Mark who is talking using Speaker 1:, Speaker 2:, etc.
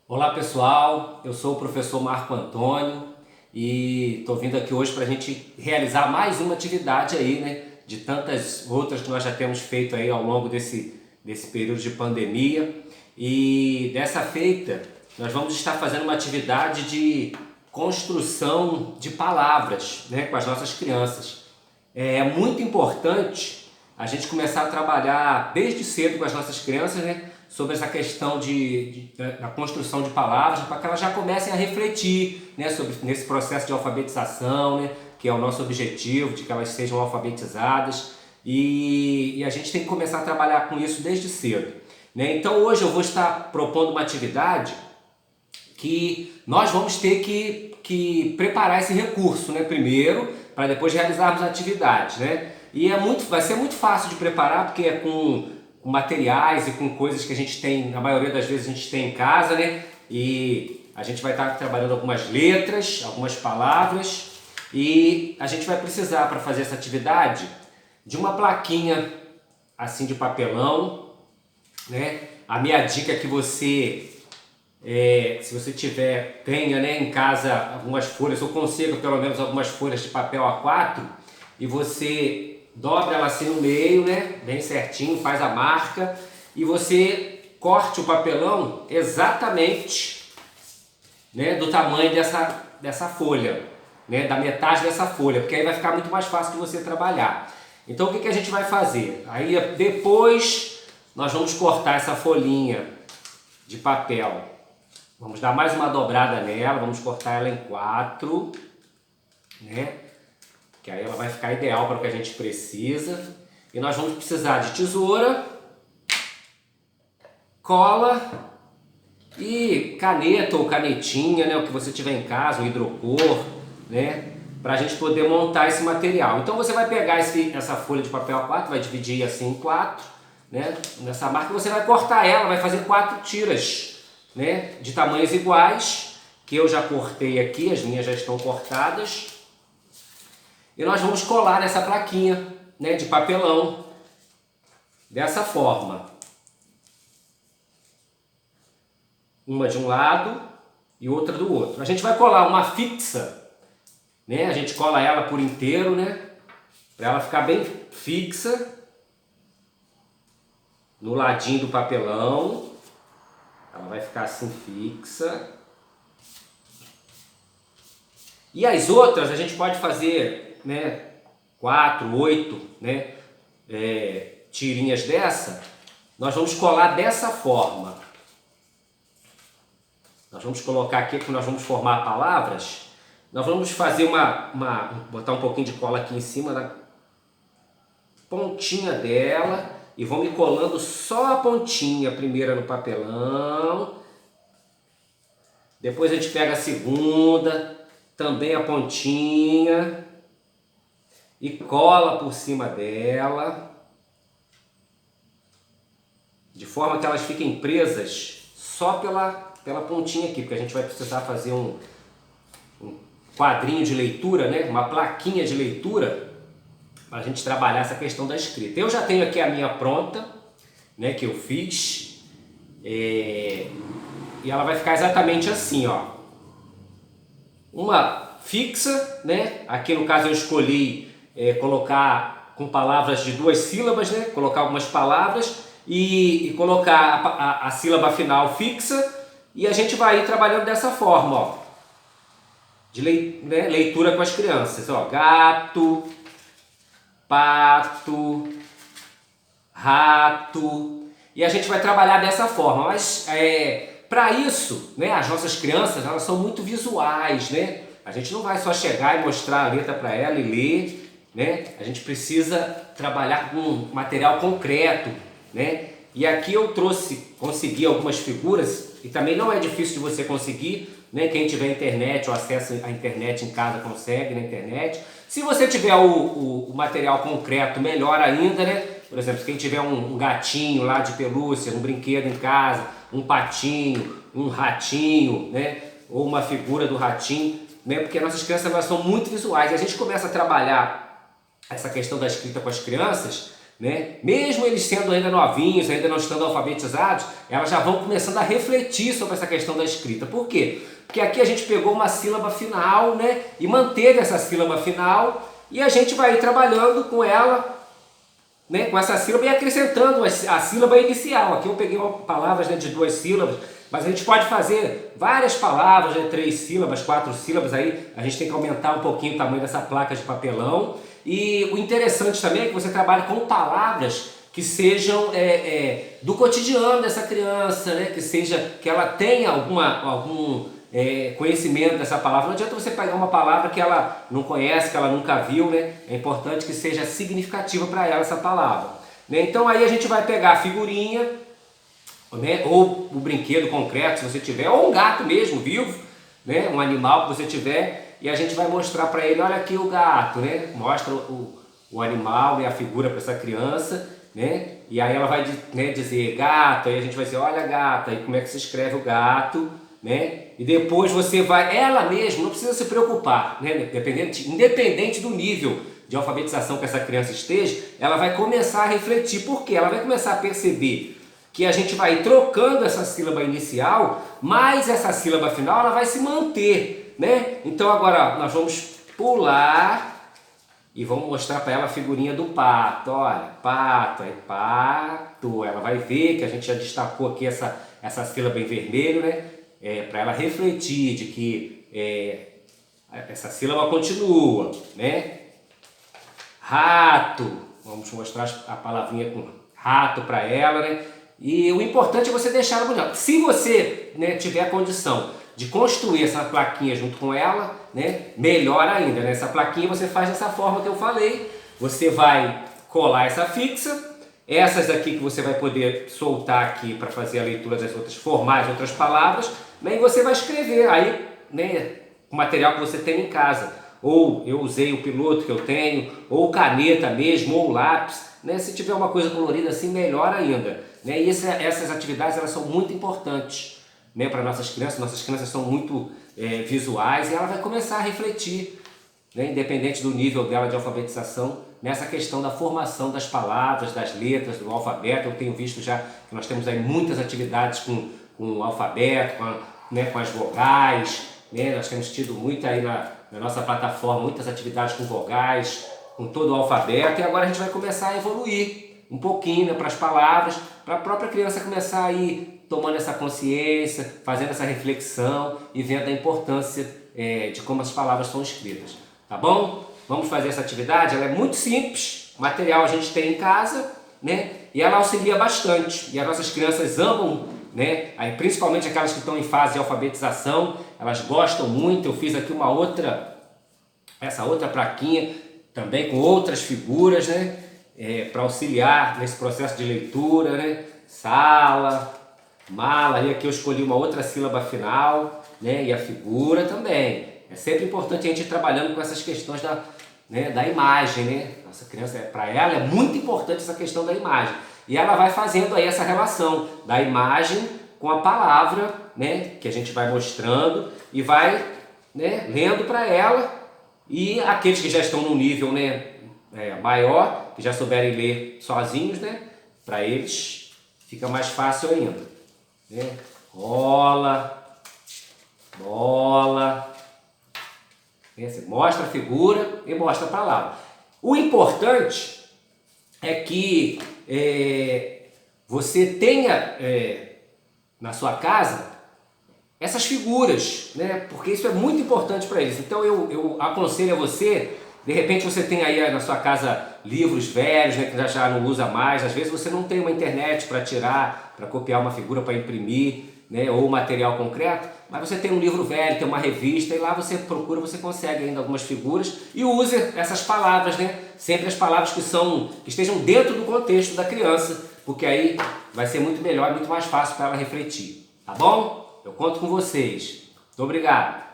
Speaker 1: Olá pessoal, eu sou o professor Marco Antônio e estou vindo aqui hoje para a gente realizar mais uma atividade aí, né? De tantas outras que nós já temos feito aí ao longo desse período de pandemia. E dessa feita, nós vamos estar fazendo uma atividade de construção de palavras, né? Com as nossas crianças. É muito importante a gente começar a trabalhar desde cedo com as nossas crianças, né, sobre essa questão da construção de palavras, para que elas já comecem a refletir, né, sobre nesse processo de alfabetização, né, que é o nosso objetivo, de que elas sejam alfabetizadas. E a gente tem que começar a trabalhar com isso desde cedo. Né? Então hoje eu vou estar propondo uma atividade que nós vamos ter que preparar esse recurso, né, primeiro, para depois realizarmos a atividade, né? E vai ser muito fácil de preparar, porque é com materiais e com coisas que a gente tem, na maioria das vezes a gente tem em casa, né? E a gente vai estar trabalhando algumas letras, algumas palavras, e a gente vai precisar, para fazer essa atividade, de uma plaquinha assim de papelão, né? A minha dica é que se você tenha, né, em casa algumas folhas, ou consiga pelo menos algumas folhas de papel A4, e você dobra ela assim no meio, né, bem certinho, faz a marca, e você corte o papelão exatamente, né, do tamanho dessa folha, né, da metade dessa folha, porque aí vai ficar muito mais fácil de você trabalhar. Então o que a gente vai fazer? Aí depois nós vamos cortar essa folhinha de papel. Vamos dar mais uma dobrada nela, vamos cortar ela em 4, né? Que aí ela vai ficar ideal para o que a gente precisa. E nós vamos precisar de tesoura, cola e caneta ou canetinha, né? O que você tiver em casa, um hidrocor, né? Para a gente poder montar esse material. Então você vai pegar essa folha de papel A4, vai dividir assim em 4, né? Nessa marca você vai cortar ela, vai fazer 4 tiras, né, de tamanhos iguais, que eu já cortei aqui, as minhas já estão cortadas. E nós vamos colar nessa plaquinha, né, de papelão, dessa forma. Uma de um lado e outra do outro. A gente vai colar uma fixa, né, a gente cola ela por inteiro, né, para ela ficar bem fixa no ladinho do papelão. Ela vai ficar assim fixa. E as outras a gente pode fazer, né, 4, 8, né, tirinhas dessa. Nós vamos colar dessa forma. Nós vamos colocar aqui que nós vamos formar palavras. Nós vamos fazer botar um pouquinho de cola aqui em cima da pontinha dela. E vou me colando só a pontinha, primeira no papelão. Depois a gente pega a segunda, também a pontinha. E cola por cima dela. De forma que elas fiquem presas só pela pontinha aqui. Porque a gente vai precisar fazer um quadrinho de leitura, né? Uma plaquinha de leitura, para a gente trabalhar essa questão da escrita. Eu já tenho aqui a minha pronta, né, que eu fiz, e ela vai ficar exatamente assim, ó. Uma fixa, né? Aqui no caso eu escolhi colocar com palavras de 2 sílabas, né? Colocar algumas palavras e colocar a sílaba final fixa, e a gente vai ir trabalhando dessa forma, ó, de leitura com as crianças, ó. Gato, pato, rato, e a gente vai trabalhar dessa forma. Mas para isso, né, as nossas crianças, elas são muito visuais, né? A gente não vai só chegar e mostrar a letra para ela e ler, né? A gente precisa trabalhar com material concreto, né? E aqui eu consegui algumas figuras, e também não é difícil de você conseguir, né? Quem tiver internet ou acesso à internet em casa consegue na internet. Se você tiver o material concreto, melhor ainda, né? Por exemplo, quem tiver um gatinho lá de pelúcia, um brinquedo em casa, um patinho, um ratinho, né? Ou uma figura do ratinho, né? Porque nossas crianças, elas são muito visuais. E a gente começa a trabalhar essa questão da escrita com as crianças né? Mesmo eles sendo ainda novinhos, ainda não estando alfabetizados, elas já vão começando a refletir sobre essa questão da escrita. Por quê? Porque aqui a gente pegou uma sílaba final, né? E manteve essa sílaba final e a gente vai ir trabalhando com ela, né, com essa sílaba e acrescentando a sílaba inicial. Aqui eu peguei palavras, né, de 2 sílabas, mas a gente pode fazer várias palavras, né, 3 sílabas, 4 sílabas, aí a gente tem que aumentar um pouquinho o tamanho dessa placa de papelão. E o interessante também é que você trabalhe com palavras que sejam do cotidiano dessa criança, né, que ela tenha algum conhecimento dessa palavra. Não adianta você pegar uma palavra que ela não conhece, que ela nunca viu, né? É importante que seja significativa para ela essa palavra, né? Então aí a gente vai pegar a figurinha, né? Ou o brinquedo concreto, se você tiver, ou um gato mesmo, vivo, né? Um animal que você tiver, e a gente vai mostrar para ele, olha aqui o gato, né? Mostra o animal, né? A figura para essa criança, né? E aí ela vai, né, dizer gato, aí a gente vai dizer, olha gato, aí como é que se escreve o gato, né? E depois você vai, ela mesma, não precisa se preocupar, né? Independente do nível de alfabetização que essa criança esteja, ela vai começar a refletir. Por quê? Ela vai começar a perceber que a gente vai trocando essa sílaba inicial, mas essa sílaba final ela vai se manter, né? Então agora nós vamos pular e vamos mostrar para ela a figurinha do pato. Olha, pato, é pato. Ela vai ver que a gente já destacou aqui essa sílaba em vermelho, né? Para ela refletir de que essa sílaba continua, né? Rato, vamos mostrar a palavrinha com rato para ela, né? E o importante é você deixar ela bonita. Se você, né, tiver a condição de construir essa plaquinha junto com ela, né, melhor ainda, né? Essa plaquinha você faz dessa forma que eu falei. Você vai colar essa fixa. Essas aqui que você vai poder soltar aqui para fazer a leitura das outras, formar as outras palavras, né? E você vai escrever aí, né, o material que você tem em casa. Ou eu usei o piloto que eu tenho, ou caneta mesmo, ou lápis, né? Se tiver uma coisa colorida assim, melhor ainda, né? E essas atividades elas são muito importantes, né, para nossas crianças. Nossas crianças são muito visuais e ela vai começar a refletir, né, independente do nível dela de alfabetização, nessa questão da formação das palavras, das letras, do alfabeto. Eu tenho visto já que nós temos aí muitas atividades com o alfabeto, com as vogais, né? Nós temos tido muito aí na nossa plataforma, muitas atividades com vogais, com todo o alfabeto, e agora a gente vai começar a evoluir um pouquinho, né, para as palavras, para a própria criança começar a ir tomando essa consciência, fazendo essa reflexão e vendo a importância de como as palavras são escritas. Tá bom? Vamos fazer essa atividade, ela é muito simples, o material a gente tem em casa, né? E ela auxilia bastante, e as nossas crianças amam, né? Aí, principalmente aquelas que estão em fase de alfabetização, elas gostam muito. Eu fiz aqui essa outra plaquinha, também com outras figuras, né? Para auxiliar nesse processo de leitura, né? Sala, mala, e aqui eu escolhi uma outra sílaba final, né? E a figura também. É sempre importante a gente ir trabalhando com essas questões da imagem, né? Nossa criança, para ela é muito importante essa questão da imagem. E ela vai fazendo aí essa relação da imagem com a palavra, né? Que a gente vai mostrando e vai, né, lendo para ela. E aqueles que já estão num nível, né, maior, que já souberem ler sozinhos, né? Para eles fica mais fácil ainda, né? Rola, bola. Você mostra a figura e mostra a palavra. O importante é que você tenha na sua casa essas figuras, né? Porque isso é muito importante para eles. Então eu aconselho a você, de repente você tem aí na sua casa livros velhos, né, que já não usa mais. Às vezes você não tem uma internet para tirar, para copiar uma figura, para imprimir, né, ou material concreto, mas você tem um livro velho, tem uma revista, e lá você procura, você consegue ainda algumas figuras e use essas palavras, né? Sempre as palavras que estejam dentro do contexto da criança, porque aí vai ser muito melhor, muito mais fácil para ela refletir, tá bom? Eu conto com vocês. Muito obrigado.